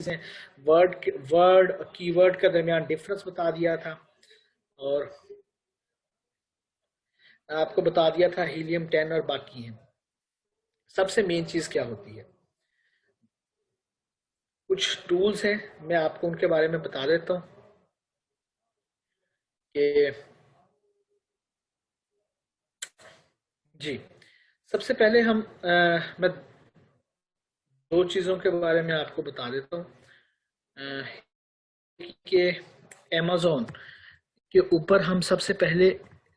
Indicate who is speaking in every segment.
Speaker 1: हैं, word keyword के दरमियान डिफरेंस बता दिया था, और आपको बता दिया था हीलियम 10 और बाकी हैं। सबसे मेन चीज क्या होती है, कुछ टूल्स हैं, मैं आपको उनके बारे में बता देता हूँ कि जी, सबसे पहले मैं दो चीज़ों के बारे में आपको बता देता हूँ कि अमेज़न के ऊपर हम सबसे पहले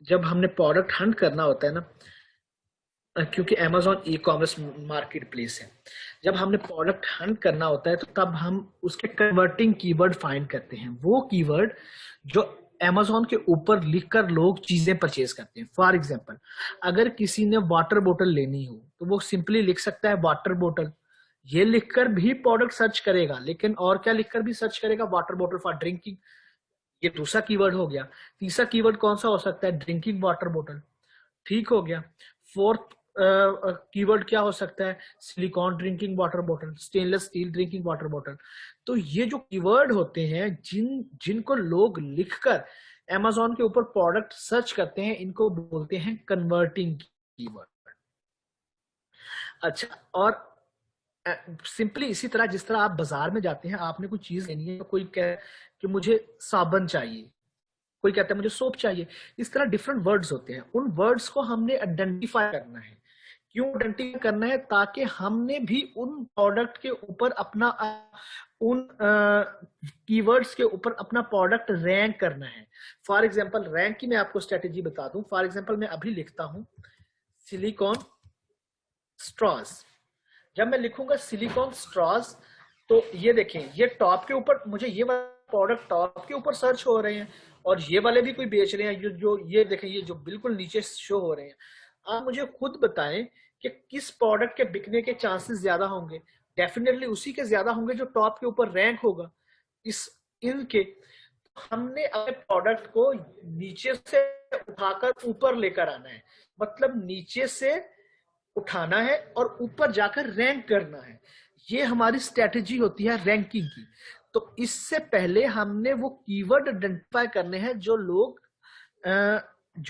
Speaker 1: जब हमने प्रोडक्ट हंट करना होता है ना, क्योंकि Amazon e commerce market place है, जब हमने प्रोडक्ट हंट करना होता है तो तब हम उसके कन्वर्टिंग कीवर्ड फाइंड करते हैं, वो कीवर्ड जो अमेज़न के ऊपर लिखकर लोग चीजें परचेज करते हैं। फॉर एग्जांपल, अगर किसी ने वाटर बोतल लेनी हो तो वो सिंपली लिख सकता है वाटर बोतल, ये लिखकर भी प्रोडक्ट सर्च करेगा, लेकिन और क्या लिखकर भी सर्च करेगा, वाटर बोतल फॉर ड्रिंकिंग, ये दूसरा कीवर्ड हो गया। तीसरा कीवर्ड कौन सा हो सकता है, ड्रिंकिंग वाटर बोतल, ठीक हो गया। फोर्थ कीवर्ड क्या हो सकता है, सिलिकॉन ड्रिंकिंग वाटर बोतल, स्टेनलेस स्टील ड्रिंकिंग वाटर बोतल। तो ये जो कीवर्ड होते हैं जिनको लोग लिखकर अमेज़न के ऊपर प्रोडक्ट सर्च करते हैं, इनको बोलते हैं कन्वर्टिंग कीवर्ड। अच्छा, और सिंपली इसी तरह जिस तरह आप बाजार में जाते हैं, आपने कोई चीज लेनी है, कोई कहे कि मुझे साबन चाहिए, कोई कहता है मुझे सोप चाहिए, इस तरह डिफरेंट वर्ड्स होते हैं। उन वर्ड्स को हमने आइडेंटिफाई करना है। क्यों आइडेंटिफाई करना है, ताकि हमने भी उन प्रोडक्ट के ऊपर अपना उन कीवर्ड्स के ऊपर अपना प्रोडक्ट रैंक करना है। फॉर एग्जांपल, रैंक की मैं आपको स्ट्रेटेजी बता दूं। फॉर एग्जांपल, मैं अभी लिखता हूं सिलिकॉन स्ट्रॉज। जब मैं लिखूंगा सिलिकॉन स्ट्रॉज, तो ये देखें, ये टॉप के ऊपर मुझे ये वाला प्रोडक्ट टॉप के ऊपर सर्च हो रहे हैं, और ये वाले भी कोई बेच रहे हैं, जो ये देखें, ये जो बिल्कुल नीचे शो हो रहे हैं। आप मुझे खुद बताएं कि किस प्रोडक्ट के बिकने के चांसेस ज्यादा होंगे। डेफिनेटली उसी के ज्यादा होंगे जो टॉप के ऊपर रैंक होगा। इस इनके हमने अपने प्रोडक्ट को नीचे से उठाकर ऊपर लेकर आना है, मतलब नीचे से उठाना है और ऊपर जाकर रैंक करना है। ये हमारी स्ट्रेटेजी होती है रैंकिंग की। तो इससे पहले हमने वो कीवर्ड आइडेंटिफाई करने हैं जो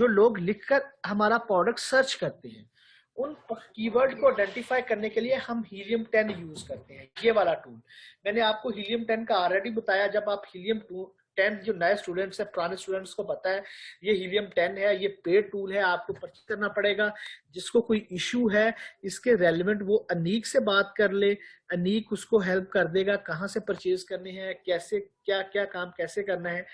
Speaker 1: लोग लिखकर हमारा प्रोडक्ट सर्च करते हैं। उन कीवर्ड को आइडेंटिफाई करने के लिए हम हीलियम 10 यूज करते हैं, ये वाला टूल। मैंने आपको हीलियम 10 का ऑलरेडी बताया। जब आप हीलियम 10, जो नए स्टूडेंट्स है, पुराने स्टूडेंट्स को पता है ये हीलियम 10 है, ये पेड टूल है, आपको परचेज करना पड़ेगा। जिसको कोई इशू है इसके रेलिवेंट, वो अनीक से बात कर ले, अनीक उसको हेल्प कर देगा कहाँ से परचेज करने हैं, कैसे क्या क्या काम कैसे करना है।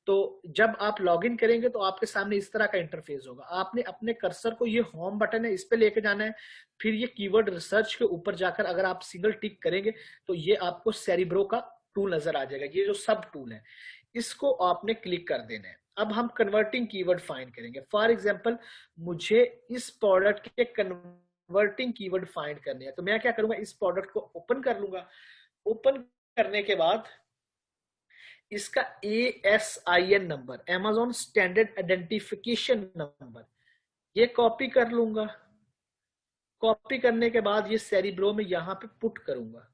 Speaker 1: तो जब आप लॉगिन करेंगे तो आपके सामने इस तरह का इंटरफेस होगा। आपने अपने कर्सर को, ये होम बटन है, इस पे लेके जाना है। फिर ये कीवर्ड रिसर्च के ऊपर जाकर अगर आप सिंगल टिक करेंगे तो ये आपको सेरिब्रो का टूल नजर आ जाएगा, ये जो सब टूल है, इसको आपने क्लिक कर देना है। अब हम कन्वर्टिंग कीवर्ड फाइंड करेंगे। फॉर एग्जाम्पल, मुझे इस प्रोडक्ट के कन्वर्टिंग कीवर्ड फाइंड करने हैं, तो मैं क्या करूंगा, इस प्रोडक्ट को ओपन कर लूंगा। ओपन करने के बाद इसका ASIN number, Amazon standard identification number, ये कॉपी कर लूंगा। कॉपी करने के बाद ये सेरिब्रो में यहां पे पुट करूंगा।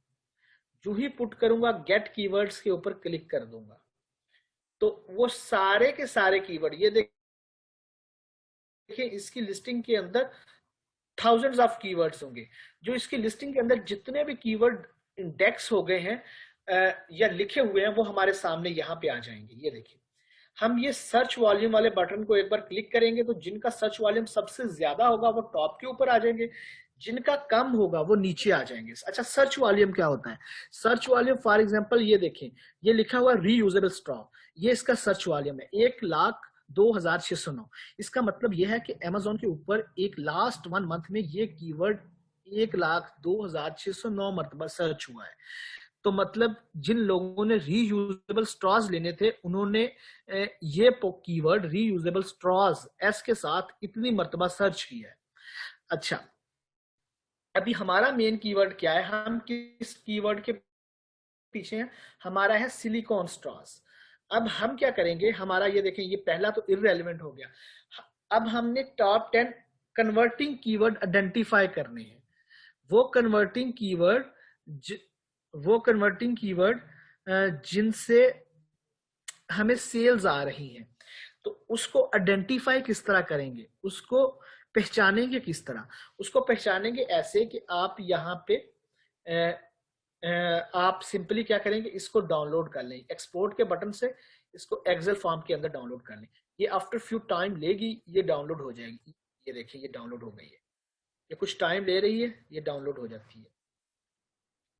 Speaker 1: जो ही पुट करूंगा, गेट कीवर्ड्स के ऊपर क्लिक कर दूंगा। तो वो सारे के सारे कीवर्ड, ये देखिए इसकी लिस्टिंग के अंदर थाउजेंड्स ऑफ कीवर्ड्स होंगे। जो इसकी लिस्टिंग के अंदर जितने भी कीवर्ड इंडेक्स हो गए हैं या लिखे हुए हैं, वो हमारे सामने यहाँ पे आ जाएंगे। ये देखिए, हम ये सर्च वॉल्यूम वाले बटन को एक बार क्लिक करेंगे तो जिनका सर्च वॉल्यूम सबसे ज्यादा होगा वो टॉप के ऊपर आ जाएंगे, जिनका कम होगा वो नीचे आ जाएंगे। अच्छा, सर्च वॉल्यूम क्या होता है? सर्च वॉल्यूम, फॉर एग्जांपल ये देखें, ये लिखा हुआ रीयूजेबल स्ट्रॉ, ये इसका सर्च वॉल्यूम है 1,02,609। इसका मतलब यह है कि अमेजोन के ऊपर एक लास्ट 1 मंथ में ये कीवर्ड 1,02,609 मरतबा सर्च हुआ है। तो मतलब जिन लोगों ने रीयूजेबल स्ट्रॉज लेने थे, उन्होंने ये कीवर्ड रीयूजेबल स्ट्रॉज एस के साथ इतनी मरतबा सर्च किया है। अच्छा, अभी हमारा मेन कीवर्ड क्या है, हम किस कीवर्ड के पीछे हैं? हमारा है सिलिकॉन स्ट्रॉज। अब हम क्या करेंगे, हमारा ये देखें, ये पहला तो इररेलेवेंट हो गया। अब हमने टॉप 10 कन्वर्टिंग कीवर्ड आइडेंटिफाई करने हैं। वो कन्वर्टिंग कीवर्ड वो कन्वर्टिंग कीवर्ड जिनसे हमें सेल्स आ रही हैं, तो उसको आइडेंटिफाई किस तरह करेंगे, उसको पहचानेंगे किस तरह? उसको पहचानेंगे ऐसे कि आप यहाँ पे आप सिंपली क्या करेंगे, इसको डाउनलोड कर लें, एक्सपोर्ट के बटन से इसको एक्सेल फॉर्म के अंदर डाउनलोड कर लें। ये आफ्टर फ्यू टाइम लेगी, ये डाउनलोड हो जाएगी। ये देखिए, ये डाउनलोड हो गई है। ये कुछ टाइम ले रही है, ये डाउनलोड हो जाती है।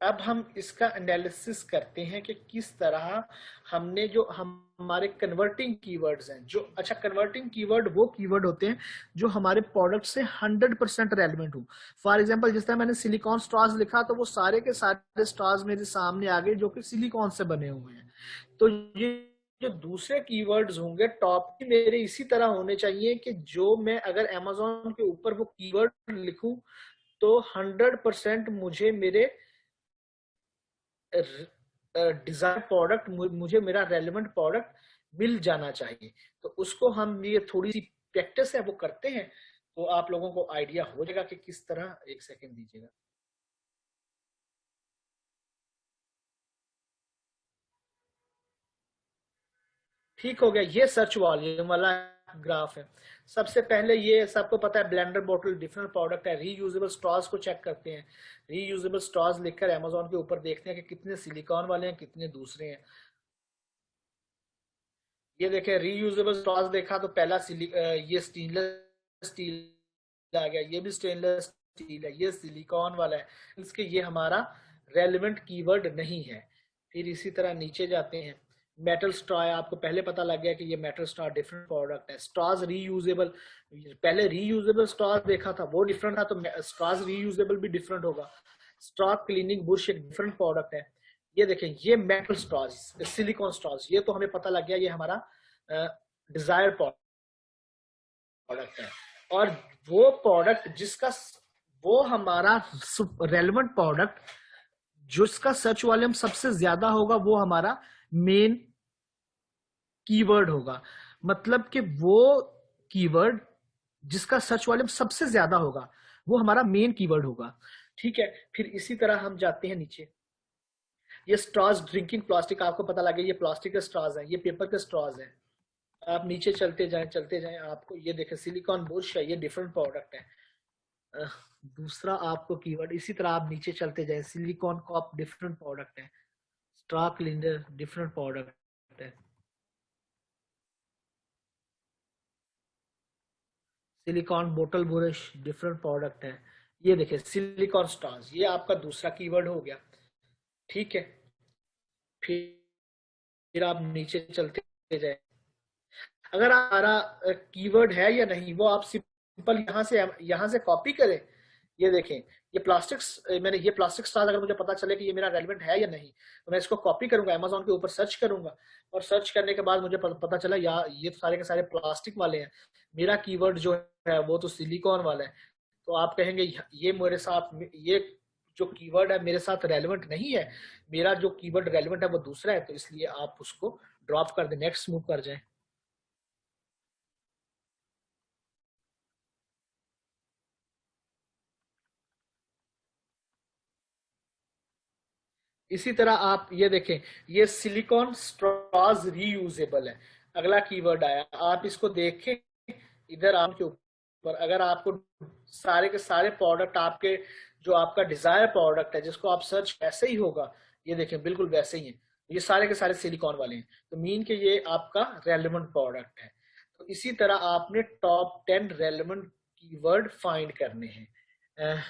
Speaker 1: अब हम इसका एनालिसिस करते हैं कि किस तरह हमने जो हमारे कन्वर्टिंग कीवर्ड्स हैं, जो अच्छा कन्वर्टिंग कीवर्ड वो कीवर्ड होते हैं जो हमारे प्रोडक्ट से 100% रेलिवेंट हो। फॉर एग्जांपल, जिस तरह मैंने सिलिकॉन स्ट्रॉज लिखा तो वो सारे के सारे स्ट्रॉज मेरे सामने आ गए जो कि सिलिकॉन से बने हुए हैं। तो ये जो दूसरे कीवर्ड्स होंगे टॉप मेरे इसी तरह होने चाहिए कि जो मैं अगर अमेजोन के ऊपर वो कीवर्ड लिखूं तो 100% मुझे मेरे डिजायर प्रोडक्ट, मुझे मेरा रेलेवेंट प्रोडक्ट मिल जाना चाहिए। तो उसको हम, ये थोड़ी सी प्रैक्टिस है वो करते हैं, तो आप लोगों को आइडिया हो जाएगा कि किस तरह। एक सेकंड दीजिएगा। ठीक हो गया। ये सर्च वॉल्यूम वाला ग्राफ है। सबसे पहले ये सबको पता है ब्लेंडर बोतल डिफरेंट प्रोडक्ट है। रीयूजेबल स्ट्रॉज को चेक करते हैं। रीयूजेबल स्ट्रॉज लिखकर अमेजोन के ऊपर देखते हैं कि कितने सिलिकॉन वाले हैं, कितने दूसरे हैं। ये देखें, रीयूजेबल स्ट्रॉज देखा तो पहला ये स्टेनलेस स्टील आ गया, ये भी स्टेनलेस स्टील है, ये सिलिकॉन वाला है। इसके ये हमारा रेलेवेंट कीवर्ड नहीं है। फिर इसी तरह नीचे जाते हैं। मेटल स्ट्रॉ, आपको पहले पता लग गया कि ये मेटल स्ट्रॉ डिफरेंट प्रोडक्ट है। स्ट्रॉज रीयूजेबल, पहले रीयूजेबल स्ट्रॉ देखा था वो डिफरेंट था, तो स्ट्रॉज रीयूजेबल भी डिफरेंट होगा। स्ट्रॉ क्लीनिंग बुश एक डिफरेंट प्रोडक्ट है। ये देखें, ये मेटल स्ट्रॉज, सिलिकॉन स्ट्रॉज, ये तो हमें पता लग गया ये हमारा डिजायर प्रोडक्ट है। और वो प्रोडक्ट जिसका, वो हमारा रेलेवेंट प्रोडक्ट जिसका सर्च वॉल्यूम सबसे ज्यादा होगा वो हमारा मेन कीवर्ड होगा। मतलब कि वो कीवर्ड जिसका सर्च वॉल्यूम सबसे ज्यादा होगा वो हमारा मेन कीवर्ड होगा। ठीक है। फिर इसी तरह हम जाते हैं नीचे। ये स्ट्रॉज ड्रिंकिंग प्लास्टिक, आपको पता लगे ये प्लास्टिक के स्ट्रॉज है, ये पेपर के स्ट्रॉज है। आप नीचे चलते जाएं, आपको ये देखें सिलिकॉन बुश है, ये डिफरेंट प्रोडक्ट है। दूसरा आपको कीवर्ड इसी तरह आप नीचे चलते जाएं, सिलिकॉन कप डिफरेंट प्रोडक्ट है, स्ट्रॉ क्लीनर डिफरेंट प्रोडक्ट है, सिलिकॉन बोतल ब्रश डिफरेंट प्रोडक्ट है। ये देखिए सिलिकॉन स्ट्रॉज, ये आपका दूसरा कीवर्ड हो गया। ठीक है। फिर आप नीचे चलते जाए, अगर हमारा कीवर्ड है या नहीं वो आप सिंपल यहाँ से कॉपी करें। ये देखें, ये प्लास्टिक्स, मैंने ये प्लास्टिक स्टार, अगर मुझे पता चले कि ये मेरा रेलेवेंट है या नहीं तो मैं इसको कॉपी करूंगा, अमेजोन के ऊपर सर्च करूंगा, और सर्च करने के बाद मुझे पता चला यार ये सारे के सारे प्लास्टिक वाले हैं, मेरा कीवर्ड जो है वो तो सिलिकॉन वाला है। तो आप कहेंगे ये मेरे साथ, ये जो कीवर्ड है मेरे साथ रेलेवेंट नहीं है, मेरा जो कीवर्ड रेलेवेंट है वो दूसरा है, तो इसलिए आप उसको ड्रॉप कर दें, नेक्स्ट मूव कर जाए। इसी तरह आप ये देखें, ये सिलिकॉन स्ट्रॉज रीयूजेबल है, अगला कीवर्ड आया। आप इसको देखें इधर आपके ऊपर, अगर आपको सारे के सारे प्रोडक्ट आपके, जो आपका डिजायर प्रोडक्ट है जिसको आप सर्च वैसे ही होगा, ये देखें बिल्कुल वैसे ही है, ये सारे के सारे सिलिकॉन वाले हैं, तो मीन के ये आपका रेलेवेंट प्रोडक्ट है। तो इसी तरह आपने टॉप 10 रेलेवेंट कीवर्ड फाइंड करने हैं।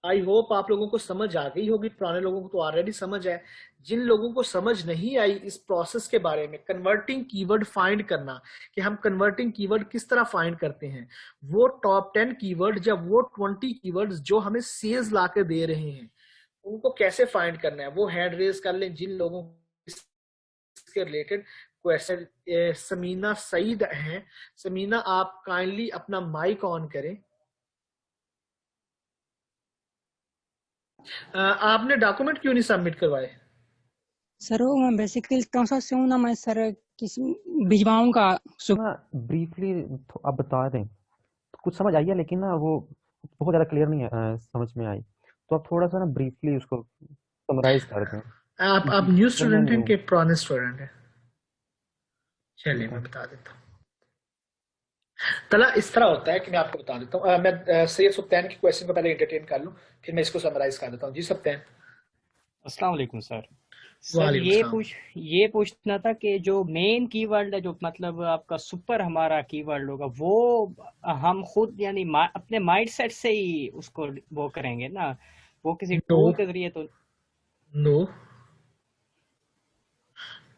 Speaker 1: आई होप आप लोगों को समझ आ गई होगी, पुराने लोगों को तो ऑलरेडी समझ है। जिन लोगों को समझ नहीं आई इस प्रोसेस के बारे में, कन्वर्टिंग कीवर्ड फाइंड करना, कि हम कन्वर्टिंग कीवर्ड किस तरह फाइंड करते हैं, वो टॉप 10 कीवर्ड या वो 20 कीवर्ड्स जो हमें सेल्स ला के दे रहे हैं, उनको कैसे फाइंड करना है वो हैंड रेज कर लें जिन लोगों इसके रिलेटेड क्वेश्चन। समीना सईद हैं, समीना आप काइंडली अपना माइक ऑन करें। आपने डॉक्यूमेंट क्यों नहीं सबमिट करवाए?
Speaker 2: सर वो मैं बेसिकली ट्रांसफर से हूँ ना, मैं सर किस भिजवाऊंगा
Speaker 3: ना ब्रीफली आप बता दें तो कुछ समझ आई है, लेकिन ना वो बहुत ज़्यादा क्लियर नहीं है, समझ में आई। तो आप थोड़ा सा ना ब्रीफली उसको समराइज कर दें।
Speaker 1: आप न्यू
Speaker 3: तो मैं
Speaker 1: स्टूडेंट हैं
Speaker 3: न्यू।
Speaker 1: कि पुराने स्टूडेंट हैं? चलिए
Speaker 3: ठीक
Speaker 1: मैं
Speaker 3: है।
Speaker 1: बता देता हूँ। तला इस तरह होता है कि मैं आपको बता देता हूँ। मैं सैयद सुल्तान की क्वेश्चन को पहले एंटरटेन कर लूँ, फिर मैं इसको समराइज कर देता हूँ। जी सुल्तान।
Speaker 4: अस्सलाम वालेकुम सर। सर
Speaker 1: वालेकुम सलाम।
Speaker 4: ये पूछना था कि जो मेन कीवर्ड है, जो मतलब आपका सुपर हमारा कीवर्ड होगा, वो हम खुद यानी अपने माइंडसेट से ही उसको वो करेंगे ना, वो किसी
Speaker 1: नो
Speaker 4: टूल के जरिए तो?
Speaker 1: नो,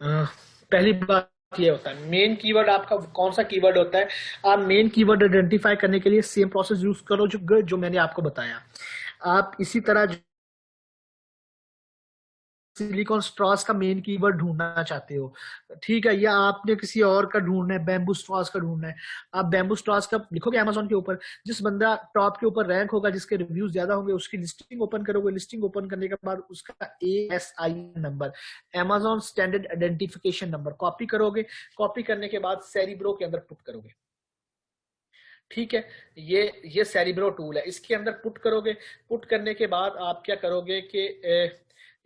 Speaker 1: पहली बात ये होता है मेन कीवर्ड आपका कौन सा कीवर्ड होता है। आप मेन कीवर्ड आइडेंटिफाई करने के लिए सेम प्रोसेस यूज करो जो मैंने आपको बताया। आप इसी तरह सिलिकॉन स्ट्रॉस का मेन कीवर्ड ढूंढना चाहते हो, ठीक है, या आपने किसी और का ढूंढना है, बैम्बू स्ट्रॉस का ढूंढना है, आप बैम्बू स्ट्रॉस का लिखोगे अमेजोन के ऊपर, जिस बंदा टॉप के ऊपर रैंक होगा, जिसके रिव्यूज ज्यादा होंगे, उसकी लिस्टिंग ओपन करोगे। लिस्टिंग ओपन करने के बाद उसका ASI number, Amazon standard identification number copy करोगे। कॉपी करने के बाद सेरिब्रो के अंदर पुट करोगे। ठीक है, ये सेरिब्रो टूल है, इसके अंदर पुट करोगे। पुट करने के बाद आप क्या करोगे कि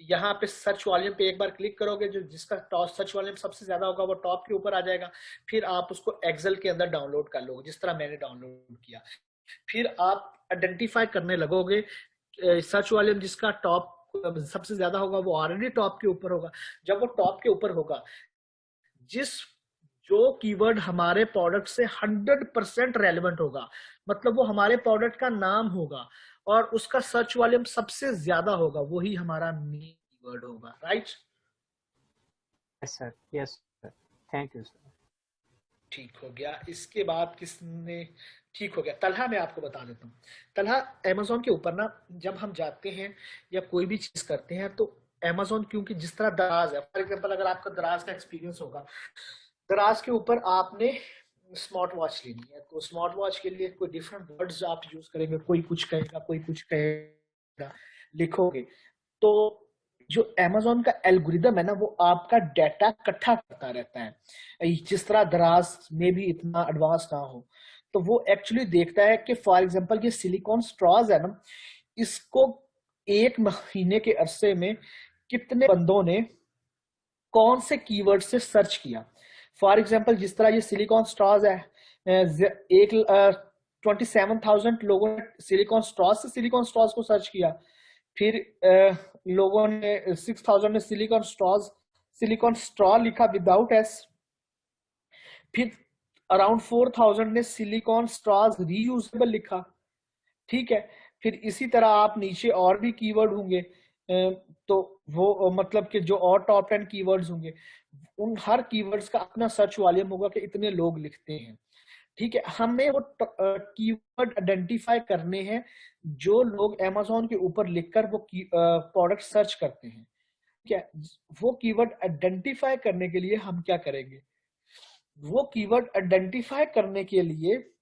Speaker 1: यहाँ पे सर्च वॉल्यूम पे एक बार क्लिक करोगे, जो जिसका टॉप सर्च वॉल्यूम सबसे ज्यादा होगा वो टॉप के ऊपर आ जाएगा। फिर आप उसको एक्सेल के अंदर डाउनलोड कर लोगे, जिस तरह मैंने डाउनलोड किया। फिर आप आइडेंटिफाई करने लगोगे सर्च वॉल्यूम जिसका टॉप सबसे ज्यादा होगा वो ऑलरेडी टॉप के ऊपर होगा। जब वो टॉप के ऊपर होगा, जिस जो कीवर्ड हमारे प्रोडक्ट से 100% रेलेवेंट होगा, मतलब वो हमारे प्रोडक्ट का नाम होगा और उसका सर्च वॉल्यूम सबसे ज्यादा होगा, वही हमारा मेन कीवर्ड होगा। Right?
Speaker 4: Yes sir, yes sir, thank you sir.
Speaker 1: ठीक हो गया। इसके बाद किसने ठीक हो गया? तलहा मैं आपको बता देता हूँ। तलहा अमेजोन के ऊपर ना जब हम जाते हैं या कोई भी चीज करते हैं तो अमेजोन, क्योंकि जिस तरह दराज है, फॉर एग्जाम्पल अगर आपका दराज का एक्सपीरियंस होगा, दराज के ऊपर आपने स्मार्ट वॉच लेनी है, तो स्मार्ट वॉच के लिए कोई डिफरेंट वर्ड्स आप यूज करेंगे, कोई कुछ कहेगा, कोई कुछ कहेगा, लिखोगे। तो जो अमेजोन का एल्गोरिदम है ना, वो आपका डाटा इकट्ठा करता रहता है। जिस तरह दराज में भी इतना एडवांस ना हो, तो वो एक्चुअली देखता है कि फॉर एग्जांपल ये सिलिकॉन स्ट्रॉज है ना, इसको एक महीने के अरसे में कितने बंदों ने कौन से कीवर्ड से सर्च किया। फॉर एग्जाम्पल जिस तरह ये सिलिकॉन स्ट्रॉज है, एक 27,000 लोगों ने सिलिकॉन स्ट्रॉज से सिलिकॉन स्ट्रॉज को सर्च किया। फिर लोगों ने 6,000 ने सिलिकॉन स्ट्रॉ लिखा विदाउट एस। फिर अराउंड 4,000 ने सिलिकॉन स्ट्रॉज रीयूजेबल लिखा। ठीक है, फिर इसी तरह आप नीचे और भी कीवर्ड होंगे, तो वो मतलब कि जो और टॉप 10 कीवर्ड्स होंगे, उन हर कीवर्ड्स का अपना सर्च वॉल्यूम होगा कि इतने लोग लिखते हैं। ठीक है, हमें वो कीवर्ड आइडेंटिफाई करने हैं जो लोग अमेजोन के ऊपर लिखकर वो प्रोडक्ट सर्च करते हैं। ठीक है, वो कीवर्ड आइडेंटिफाई करने के लिए हम क्या करेंगे? वो कीवर्ड आइडेंटिफाई करने के लिए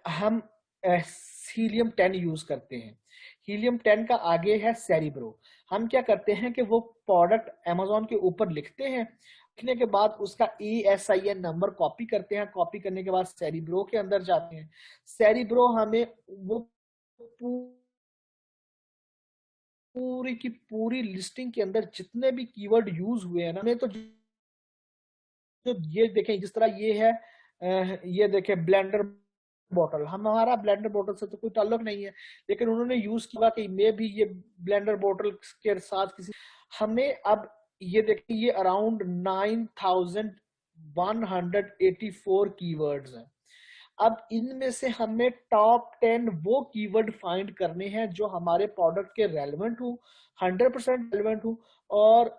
Speaker 1: हम हीलियम 10 यूज करते हैं। हीलियम 10 का आगे है सेरिब्रो। हम क्या करते हैं कि वो प्रोडक्ट अमेजोन के ऊपर लिखते हैं, लिखने के बाद उसका ESIN नंबर कॉपी करते हैं। कॉपी करने के बाद सेरिब्रो के अंदर जाते हैं। सेरिब्रो हमें वो पूरी की पूरी लिस्टिंग के अंदर जितने भी कीवर्ड यूज हुए हैं ना, हमें तो ये देखें, जिस तरह ये है, ये देखें ब्लेंडर बॉटल, हमारा ब्लेंडर बॉटल से तो कोई ताल्लुक नहीं है, लेकिन उन्होंने यूज किया कि मे भी ये ब्लेंडर बॉटल के साथ किसी, हमने अब ये देखिए ये अराउंड 9,184 कीवर्ड्स हैं। अब इनमें से हमें टॉप 10 वो कीवर्ड फाइंड करने हैं जो हमारे प्रोडक्ट के रेलेवेंट हो, 100% रेलेवेंट हो, और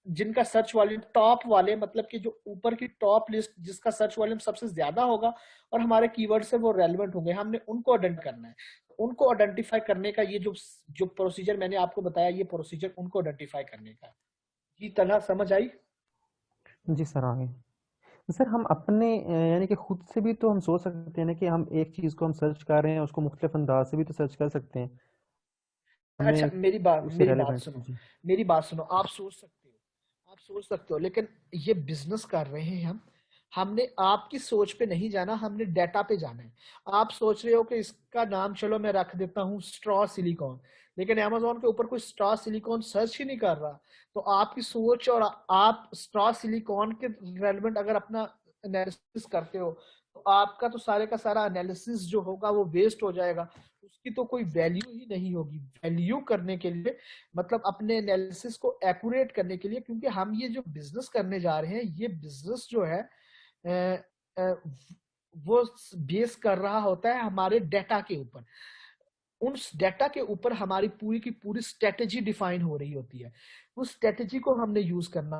Speaker 1: जिनका सर्च वॉल्यूम टॉप वाले, मतलब कि जो ऊपर की टॉप लिस्ट जिसका सर्च वॉल्यूम सबसे ज्यादा होगा और हमारे कीवर्ड से वो रेलेवेंट होंगे, हमने उनको आइडेंटिफाई करना है। उनको आइडेंटिफाई करने का ये जो प्रोसीजर मैंने आपको बताया, ये प्रोसीजर उनको आइडेंटिफाई करने का। ये तरह समझ आई?
Speaker 3: जी सर, आगे सर हम अपने यानी कि खुद से भी तो हम सोच सकते हैं ना कि हम एक चीज को हम सर्च कर रहे हैं, उसको मुख्तलिफ अंदाज से भी तो सर्च कर सकते हैं,
Speaker 1: अच्छा,
Speaker 3: हमें उससे
Speaker 1: मेरी बात
Speaker 3: रेलेवेंट।
Speaker 1: सुनो।
Speaker 3: जी।
Speaker 1: मेरी बात सुनो, आप सोच सकते हो, आप सोच सकते हो, लेकिन ये बिजनेस कर रहे हैं हम, हमने आपकी सोच पे नहीं जाना, हमने डाटा पे जाना है। आप सोच रहे हो कि इसका नाम चलो मैं रख देता हूँ स्ट्रॉ सिलिकॉन, लेकिन अमेजोन के ऊपर कोई स्ट्रॉ सिलिकॉन सर्च ही नहीं कर रहा। तो आपकी सोच और आप स्ट्रॉ सिलिकॉन के रेलेवेंट अगर अपना एनालिसिस करते हो तो आपका तो सारे का सारा एनालिसिस जो होगा वो वेस्ट हो जाएगा, उसकी तो कोई वैल्यू ही नहीं होगी। वैल्यू करने के लिए मतलब अपने एनालिसिस को एक्यूरेट करने के लिए, क्योंकि हम ये जो बिजनेस करने जा रहे हैं ये बिजनेस जो है वो बेस कर रहा होता है हमारे डेटा के ऊपर। उस डेटा के ऊपर हमारी पूरी की पूरी स्ट्रेटेजी डिफाइन हो रही होती है, उस स्ट्रेटेजी को हमने यूज करना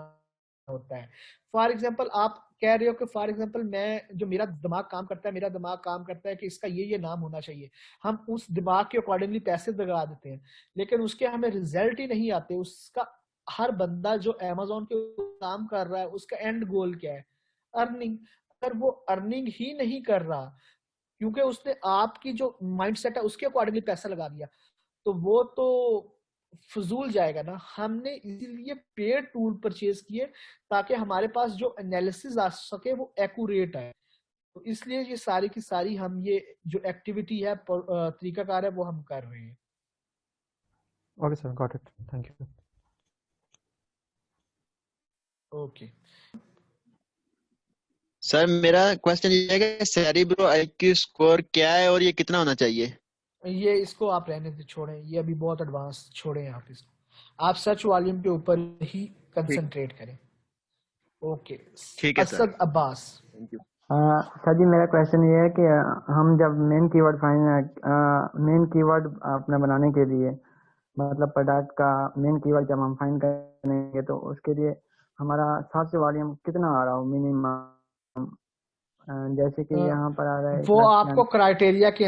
Speaker 1: होता है। फॉर एग्जाम्पल आप कह रहे हो कि फॉर एग्जाम्पल मैं जो मेरा दिमाग काम करता है, मेरा दिमाग काम करता है कि इसका ये नाम होना चाहिए, हम उस दिमाग के अकॉर्डिंगली पैसे लगा देते हैं, लेकिन उसके हमें रिजल्ट ही नहीं आते। उसका हर बंदा जो अमेजोन के काम कर रहा है उसका एंड गोल क्या है? अर्निंग। अगर वो अर्निंग ही नहीं कर रहा क्योंकि उसने आपकी जो माइंडसेट है उसके अकॉर्डिंगली पैसा लगा दिया, तो वो तो फजूल जाएगा ना। हमने इसीलिए पेड टूल परचेज किए ताकि हमारे पास जो एनालिसिस आ सके वो एक्यूरेट आए। तो इसलिए ये सारी की सारी हम ये जो एक्टिविटी है तरीकाकार है वो हम कर रहे हैं।
Speaker 3: Okay sir, got it, thank you.
Speaker 1: Okay
Speaker 5: sir मेरा क्वेश्चन ये है कि सेरिब्रो आईक्यू स्कोर क्या है और ये कितना होना चाहिए?
Speaker 1: ये इसको आप रहने से छोड़ें, ये अभी बहुत एडवांस छोड़ें आप इसको, आप सर्च वॉल्यूम के ऊपर ही कंसंट्रेट करें। ओके
Speaker 5: ठीक है sir,
Speaker 1: Asad Abbas.
Speaker 5: Thank you.
Speaker 6: Sir ji मेरा क्वेश्चन ये है कि हम जब मेन कीवर्ड अपने बनाने के लिए मतलब प्रोडक्ट का मेन कीवर्ड जब हम फाइंड करेंगे तो उसके लिए हमारा सर्च वॉल्यूम कितना आ रहा हो मिनिमम, जैसे कि यहाँ पर आ रहा है
Speaker 1: वो आपको क्राइटेरिया के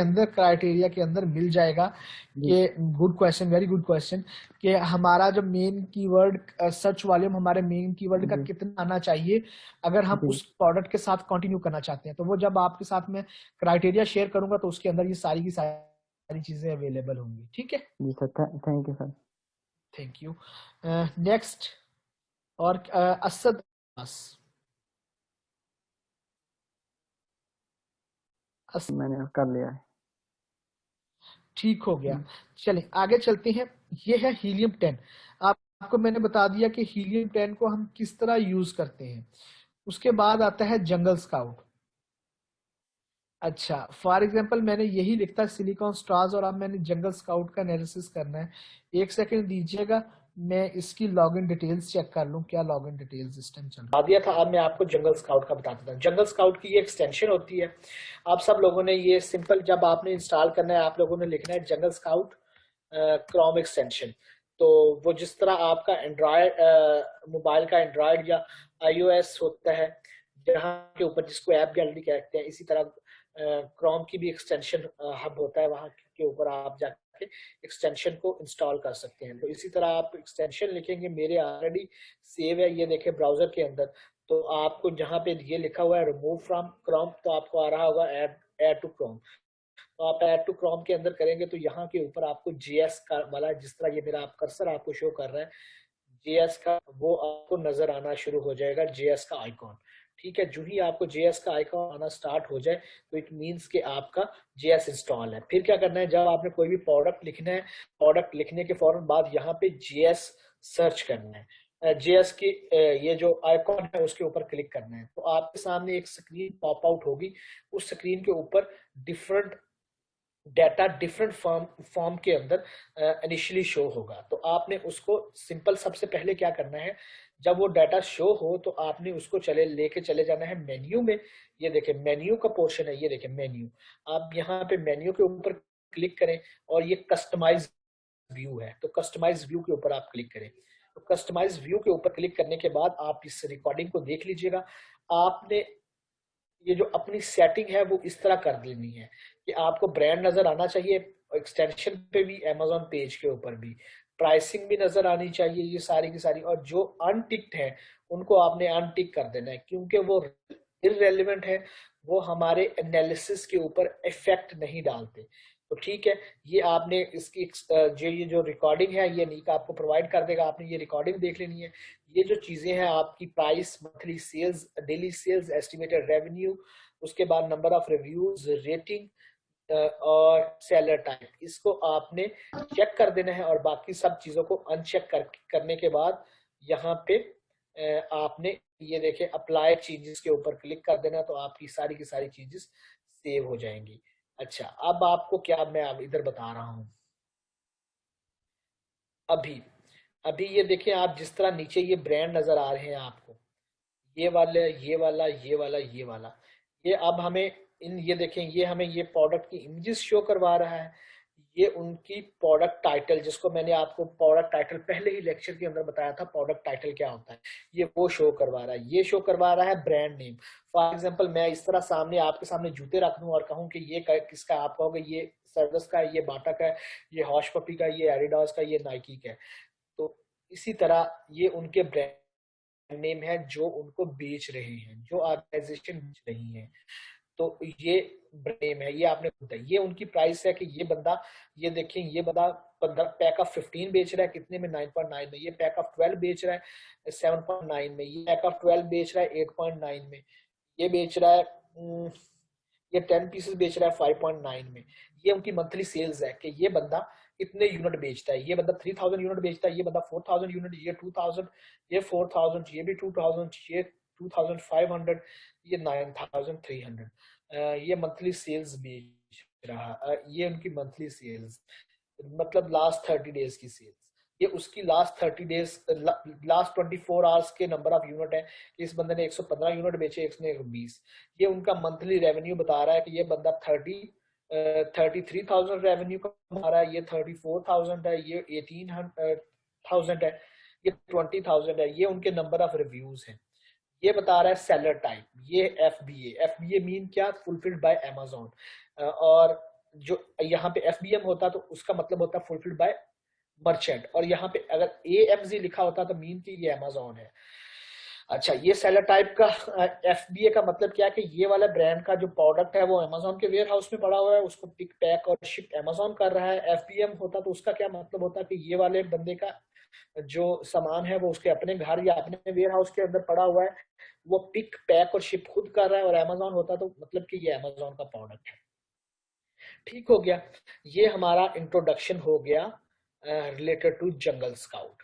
Speaker 1: अंदर मिल जाएगा कि good question, very good question, कि हमारा जो मेन कीवर्ड सर्च वॉल्यूम हमारे मेन कीवर्ड का कितना आना चाहिए अगर हम उस प्रोडक्ट के साथ कंटिन्यू करना चाहते हैं। तो वो जब आपके साथ में क्राइटेरिया शेयर करूंगा तो उसके अंदर ये सारी की सारी चीजें अवेलेबल होंगी। ठीक है
Speaker 6: जी sir, thank you sir.
Speaker 1: Thank you. Next और असद अब्बास।
Speaker 6: मैंने कर लिया है।
Speaker 1: ठीक हो गया, चलें आगे चलते हैं। ये है हीलियम 10। आपको मैंने बता दिया कि हीलियम 10 को हम किस तरह यूज करते हैं। उसके बाद आता है जंगल स्काउट। अच्छा फॉर एग्जांपल मैंने यही लिखता है सिलिकॉन स्ट्रॉज और अब मैंने जंगल स्काउट का एनालिसिस करना है। एक सेकंड दीजिएगा, मैं इसकी लॉगिन डिटेल्स चेक कर लूं क्या लॉगिन डिटेल्स सिस्टम चल रहा दिया था। अब मैं आपको जंगल स्काउट का बताता हूँ। जंगल स्काउट की ये एक्सटेंशन होती है। आप सब लोगों ने ये सिंपल जब आपने इंस्टॉल करना है आप लोगों ने लिखना है जंगल स्काउट क्रोम एक्सटेंशन। तो वो जिस तरह आपका एंड्रॉयड मोबाइल का एंड्रॉयड या iOS होता है जहाँ के ऊपर जिसको ऐप गैलरी कहते हैं, इसी तरह क्रोम की भी एक्सटेंशन हब होता है, वहां के ऊपर आप जाके एक्सटेंशन को इंस्टॉल कर सकते हैं। तो इसी तरह आप एक्सटेंशन लिखेंगे, मेरे ऑलरेडी सेव है ये देखें ब्राउजर के अंदर। तो आपको जहाँ पे ये लिखा हुआ है रिमूव फ्रॉम क्रोम तो आपको आ रहा होगा ऐड टू क्रोम। तो आप ऐड टू क्रोम के अंदर करेंगे तो यहाँ के ऊपर आपको JS का वाला, जिस तरह ये मेरा आप कर्सर आपको शो कर रहा है JS का, वो आपको नजर आना शुरू हो जाएगा, JS का आइकॉन। ठीक है, जो ही आपको JS का आइकॉन आना स्टार्ट हो जाए तो इट मींस कि आपका JS इंस्टॉल है। फिर क्या करना है, जब आपने कोई भी प्रोडक्ट लिखना है, प्रोडक्ट लिखने के फौरन बाद यहाँ पे JS सर्च करना है। JS की ये जो आइकॉन है उसके ऊपर क्लिक करना है तो आपके सामने एक स्क्रीन पॉप आउट होगी। उस स्क्रीन के ऊपर डिफरेंट डाटा डिफरेंट फॉर्म के अंदर इनिशियली शो होगा। तो आपने उसको सिंपल सबसे पहले क्या करना है, जब वो डाटा शो हो तो आपने उसको लेके चले जाना है मेन्यू में। ये देखें मेन्यू का पोर्शन है, ये देखें मेन्यू। आप यहाँ पे मेन्यू के ऊपर क्लिक करें और ये कस्टमाइज व्यू है, तो कस्टमाइज व्यू के ऊपर आप क्लिक करें। तो कस्टमाइज व्यू के ऊपर क्लिक करने के बाद आप इस रिकॉर्डिंग को देख लीजिएगा। आपने ये जो अपनी सेटिंग है वो इस तरह कर देनी है कि आपको ब्रांड नजर आना चाहिए एक्सटेंशन पे भी, अमेजोन पेज के ऊपर भी, प्राइसिंग भी नजर आनी चाहिए, ये सारी की सारी। और जो अनटिक्ड है उनको आपने अनटिक कर देना है क्योंकि वो इररेलेवेंट है, वो हमारे एनालिसिस के ऊपर इफेक्ट नहीं डालते। तो ठीक है, ये आपने इसकी ये जो रिकॉर्डिंग है ये नीक आपको प्रोवाइड कर देगा, आपने ये रिकॉर्डिंग देख लेनी है। ये जो चीजें हैं आपकी price, monthly sales, daily sales, estimated revenue, उसके बाद नंबर ऑफ रिव्यूज, रेटिंग, और सेलर टाइप, इसको आपने चेक कर देना है और बाकी सब चीजों को अनचेक करने के बाद यहाँ पे आपने ये देखें अप्लाई चेंजेस के ऊपर क्लिक कर देना, तो आपकी सारी की सारी चेंजेस सेव हो जाएंगी। अच्छा, अब आपको क्या मैं अब इधर बता रहा हूं, अभी ये देखें आप, जिस तरह नीचे ये ब्रांड नजर आ रहे हैं आपको, ये वाले, ये वाला, ये वाला, ये वाला, ये अब हमें ये देखें, ये हमें ये प्रोडक्ट की इमेजेस शो करवा रहा है। ये उनकी प्रोडक्ट टाइटल, जिसको मैंने आपको प्रोडक्ट टाइटल पहले ही लेक्चर के अंदर बताया था, प्रोडक्ट टाइटल क्या होता है, ये वो शो करवा रहा है। ये शो करवा रहा है ब्रांड नेम। फॉर एग्जांपल मैं इस तरह सामने आपके सामने जूते रख दूं और कहूं कि ये किसका, आप कहोगे ये सर्विस का है, ये बाटा का है, ये हॉश पपी का, ये एडिडास का, ये नाइकी का है। तो इसी तरह ये उनके ब्रांड नेम है जो उनको बेच रहे हैं, जो ऑर्गेनाइजेशन बेच रही है। तो ये नेम है, ये आपने बताया। ये उनकी प्राइस है कि ये बंदा, ये देखें, ये बंदा पैक ऑफ 15 बेच रहा है कितने में, 9.9 में। ये पैक ऑफ 12 बेच रहा है 7.9 में। ये पैक ऑफ 12 बेच रहा है 8.9 में। ये बेच रहा है ये 10 पीसेस बेच रहा है 5.9 में। ये उनकी मंथली सेल्स है कि ये बंदा इतने यूनिट बेचता है। ये बंदा 3000 यूनिट बेचता है, ये बंदा 4000 यूनिट, ये 2000, ये 4000, ये भी 2000, ये 2500, ये 9300। ये मंथली सेल्स बेच रहा, ये उनकी मंथली सेल्स मतलब लास्ट 30 डेज की सेल्स। ये उसकी लास्ट 30 डेज, लास्ट 24 आवर्स के नंबर ऑफ यूनिट है। इस बंदे ने 115 यूनिट बेचे, इसने 20। ये उनका मंथली रेवेन्यू बता रहा है कि ये बंदा 33,000 रेवेन्यू कमा रहा है, ये 34,000 है, ये 18,000 है, ये 20,000 है। ये उनके नंबर ऑफ रिव्यूज हैं। ये बता रहा है सेलर टाइप, ये FBA मीन क्या, फुलफिल्ड बाय अमेज़न। और जो यहाँ पे FBM होता तो उसका मतलब होता फुलफिल्ड बाय मर्चेंट, और यहाँ पे अगर AMZ लिखा होता तो मीन की ये अमेज़न है। अच्छा, ये सेलर टाइप का FBA का मतलब क्या है कि ये वाला ब्रांड का जो प्रोडक्ट है वो अमेज़न के वेयर हाउस में पड़ा हुआ है, उसको पिक पैक और शिप अमेज़न कर रहा है। FBM होता तो उसका क्या मतलब होता कि ये वाले बंदे का जो सामान है वो उसके अपने घर या अपने वेयर हाउस के अंदर पड़ा हुआ है, वो पिक पैक और शिप खुद कर रहा है। और अमेज़न होता तो मतलब कि ये अमेज़न का प्रोडक्ट है। ठीक हो गया, ये हमारा इंट्रोडक्शन हो गया रिलेटेड टू जंगल स्काउट।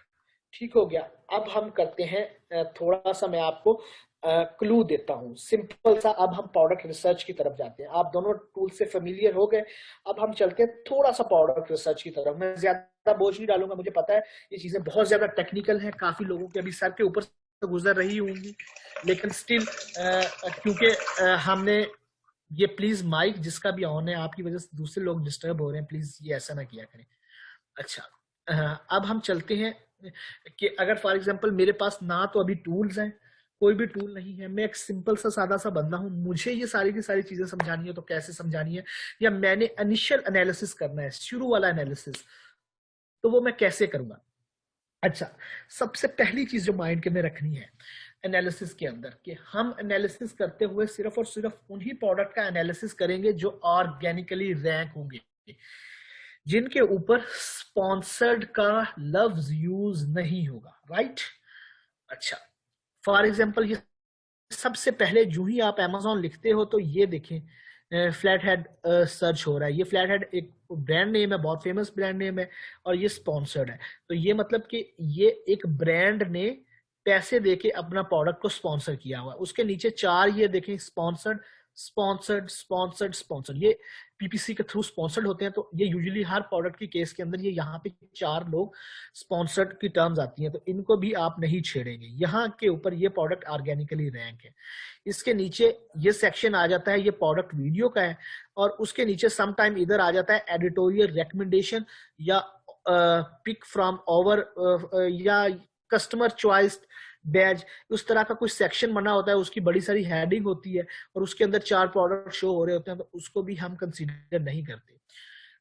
Speaker 1: ठीक हो गया। अब हम करते हैं थोड़ा सा, मैं आपको क्लू देता हूं सिंपल सा। अब हम प्रोडक्ट रिसर्च की तरफ जाते हैं। आप दोनों टूल से फेमिलियर हो गए, अब हम चलते हैं थोड़ा सा प्रोडक्ट रिसर्च की तरफ। मैं ज्यादा बोझ नहीं डालूंगा, मुझे पता है ये चीजें बहुत ज्यादा टेक्निकल हैं, काफी लोगों के अभी सर के ऊपर से गुजर रही होंगी, लेकिन स्टिल क्योंकि हमने ये, प्लीज माइक जिसका भी ऑन है, आपकी वजह से दूसरे लोग डिस्टर्ब हो रहे हैं, प्लीज ये ऐसा ना किया करें। अच्छा, अब हम चलते हैं कि अगर फॉर एग्जांपल मेरे पास ना तो अभी टूल्स हैं, कोई भी टूल नहीं है, मैं एक सिंपल सा सादा सा बंदा हूं, मुझे ये सारी की सारी चीजें समझानी है, तो कैसे समझानी है, या मैंने इनिशियल एनालिसिस करना है, शुरू वाला एनालिसिस, तो वो मैं कैसे करूंगा। अच्छा, सबसे पहली चीज जो माइंड के में रखनी है एनालिसिस के अंदर, कि हम एनालिसिस करते हुए सिर्फ और सिर्फ उन्हीं प्रोडक्ट का एनालिसिस करेंगे जो ऑर्गेनिकली रैंक होंगे, जिनके ऊपर स्पॉन्सर्ड का लफ्ज यूज नहीं होगा। राइट। अच्छा, फॉर एग्जांपल ये सबसे पहले जो ही आप अमेज़न लिखते हो तो ये देखें फ्लैट हेड सर्च हो रहा है। ये फ्लैट हेड एक ब्रांड नेम है, बहुत फेमस ब्रांड नेम है, और ये स्पॉन्सर्ड है। तो ये मतलब कि ये एक ब्रांड ने पैसे देके अपना प्रोडक्ट को स्पॉन्सर किया हुआ है। उसके नीचे 4 ये देखें, स्पॉन्सर्ड स्पॉन्सर्ड स्पॉन्सर्ड स्पॉन्सर्ड, ये PPC के थ्रू स्पॉन्सर्ड होते हैं। तो ये यूजुअली हर प्रोडक्ट की केस के अंदर ये यहाँ पे 4 लोग स्पॉन्सर्ड की टर्म्स आती हैं, तो इनको भी आप नहीं छेड़ेंगे। यहाँ के ऊपर ये प्रोडक्ट ऑर्गेनिकली रैंक है। इसके नीचे ये सेक्शन आ जाता है, ये प्रोडक्ट वीडियो का है, और उसके नीचे सम टाइम इधर आ जाता है एडिटोरियल रिकमेंडेशन या पिक फ्रॉम ओवर या कस्टमर चॉइस बैज, उस तरह का कुछ सेक्शन बना होता है, उसकी बड़ी सारी हेडिंग होती है और उसके अंदर 4 प्रोडक्ट शो हो रहे होते हैं, तो उसको भी हम कंसीडर नहीं करते।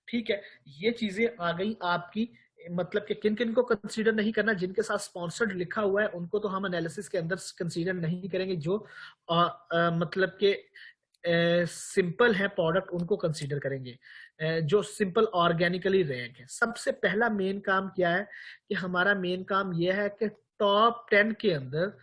Speaker 1: ठीक है, ये चीजें आ गई आपकी, मतलब कि किन किन को कंसीडर नहीं करना, जिनके साथ स्पॉन्सर्ड लिखा हुआ है उनको तो हम एनालिसिस के अंदर कंसीडर नहीं करेंगे, जो मतलब के सिंपल है प्रोडक्ट उनको कंसीडर करेंगे, जो सिंपल ऑर्गेनिकली रैंक है। सबसे पहला मेन काम क्या है कि हमारा मेन काम यह है कि टॉप 10 के अंदर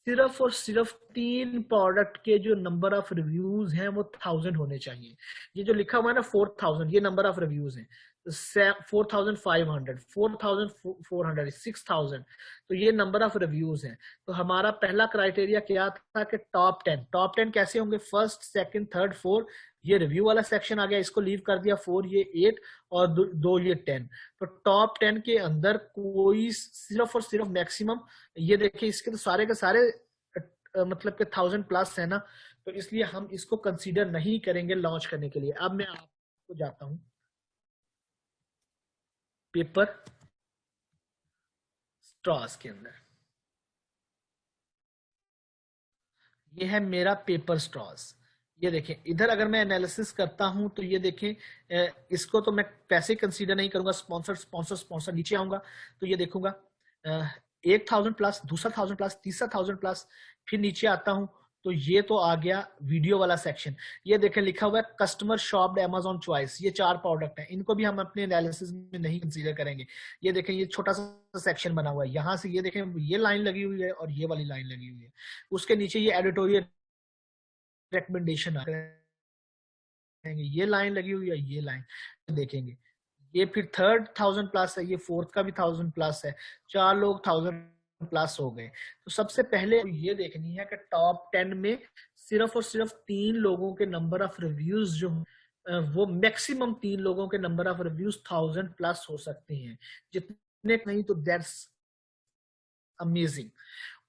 Speaker 1: सिर्फ और सिर्फ 3 प्रोडक्ट के जो नंबर ऑफ रिव्यूज हैं वो 1000 होने चाहिए। ये जो लिखा हुआ है ना 4000, ये नंबर ऑफ रिव्यूज हैं। 4500, 4400, 6000, तो ये नंबर ऑफ रिव्यूज हैं। तो हमारा पहला क्राइटेरिया क्या था कि टॉप 10। टॉप 10 कैसे होंगे? फर्स्ट, सेकंड, थर्ड, 4, ये रिव्यू वाला सेक्शन आ गया, इसको लीव कर दिया 4, ये 8 और 2 ये 10। तो टॉप 10 के अंदर कोई सिर्फ और सिर्फ मैक्सिमम, ये देखिए इसके तो सारे के सारे मतलब के 1000 प्लस है ना, तो इसलिए हम इसको कंसीडर नहीं करेंगे लॉन्च करने के लिए। अब मैं आपको जाता हूं पेपर स्ट्रॉस के अंदर। ये है मेरा पेपर स्ट्रॉस। ये देखें इधर अगर मैं एनालिसिस करता हूं तो ये देखें इसको तो मैं पैसे कंसीडर नहीं करूंगा, स्पॉन्सर स्पॉन्सर स्पॉन्सर। नीचे आऊंगा तो ये देखूंगा 1000 प्लस, दूसरा 1000 प्लस, तीसरा 1000 प्लस। फिर नीचे आता हूं तो ये तो आ गया वीडियो वाला सेक्शन। ये देखें लिखा हुआ है कस्टमर शॉप्ड अमेज़न चॉइस, ये 4 प्रोडक्ट हैं, इनको भी हम अपने एनालिसिस में नहीं कंसीडर करेंगे। ये देखें ये छोटा सा सेक्शन बना हुआ है, यहाँ से ये देखें ये लाइन लगी हुई है और ये वाली लाइन लगी हुई है। उसके नीचे ये एडिटोरियल रिकमेंडेशन आ रहेंगे, ये लाइन लगी हुई है, ये लाइन देखेंगे। ये फिर थर्ड 1000 प्लस है, ये फोर्थ का भी 1000 प्लस है, 4 लोग 1000 प्लस हो गए। तो सबसे पहले ये देखनी है कि टॉप 10 में सिर्फ और सिर्फ 3 लोगों के नंबर ऑफ रिव्यूज जो वो मैक्सिमम 3 लोगों के नंबर ऑफ रिव्यूज 1000 प्लस हो सकते हैं, जितने नहीं तो दैट्स अमेजिंग।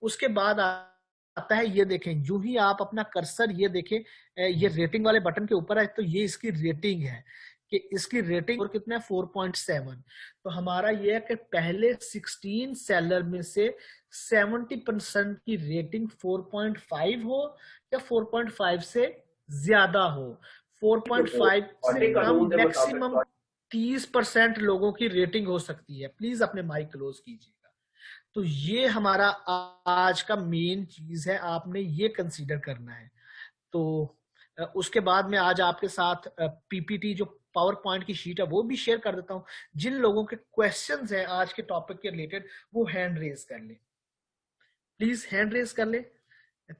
Speaker 1: उसके बाद आता है ये देखें, जो ही आप अपना कर्सर ये देखें ये रेटिंग वाले बटन के ऊपर है, तो ये इसकी रेटिंग है कि इसकी रेटिंग और कितना है 4.7। तो हमारा ये है कि पहले 16 सेलर में से 70% की रेटिंग 4.5 हो या 4.5 से ज्यादा हो। 4.5 से कम मैक्सिमम 30% लोगों की रेटिंग हो सकती है। प्लीज अपने माइक क्लोज कीजिएगा। तो ये हमारा आज का मेन चीज है, आपने ये कंसीडर करना है। तो उसके बाद मैं आज आपके साथ पीपीटी जो पावर पॉइंट की शीट है वो भी शेयर कर देता हूं। जिन लोगों के क्वेश्चंस हैं आज के टॉपिक के रिलेटेड वो हैंड रेज कर ले, प्लीज हैंड रेज कर ले,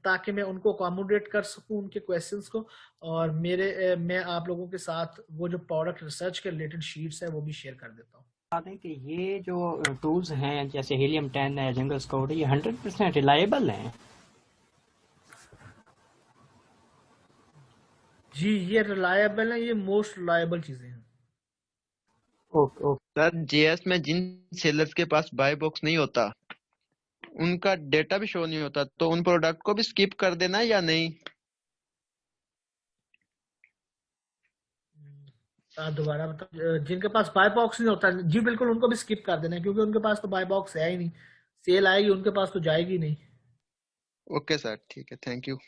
Speaker 1: ताकि मैं उनको अकोमोडेट कर सकूं उनके क्वेश्चंस को। और मैं आप लोगों के साथ वो जो प्रोडक्ट रिसर्च के रिलेटेड शीट्स है वो भी शेयर कर देता हूँ।
Speaker 4: बता दें कि ये जो टूल्स हैं जैसे हीलियम 10 है, जंगल स्काउट है, ये 100% रिलायबल हैं।
Speaker 1: जी ये रिलायबल है, ये मोस्ट रिलायबल चीजें हैं।
Speaker 4: ओके
Speaker 5: सर जेएस में जिन सेलर्स के पास बाय बॉक्स नहीं होता उनका डेटा भी शो नहीं होता, तो उन प्रोडक्ट को भी स्किप कर देना या नहीं?
Speaker 1: दोबारा बताओ। जिनके पास बाय बॉक्स नहीं होता, जी बिल्कुल उनको भी स्किप कर देना है, क्योंकि उनके पास तो बाय बॉक्स है ही नहीं। सेल आएगी उनके पास तो जाएगी नहीं।
Speaker 5: ओके सर, ठीक है, थैंक यू।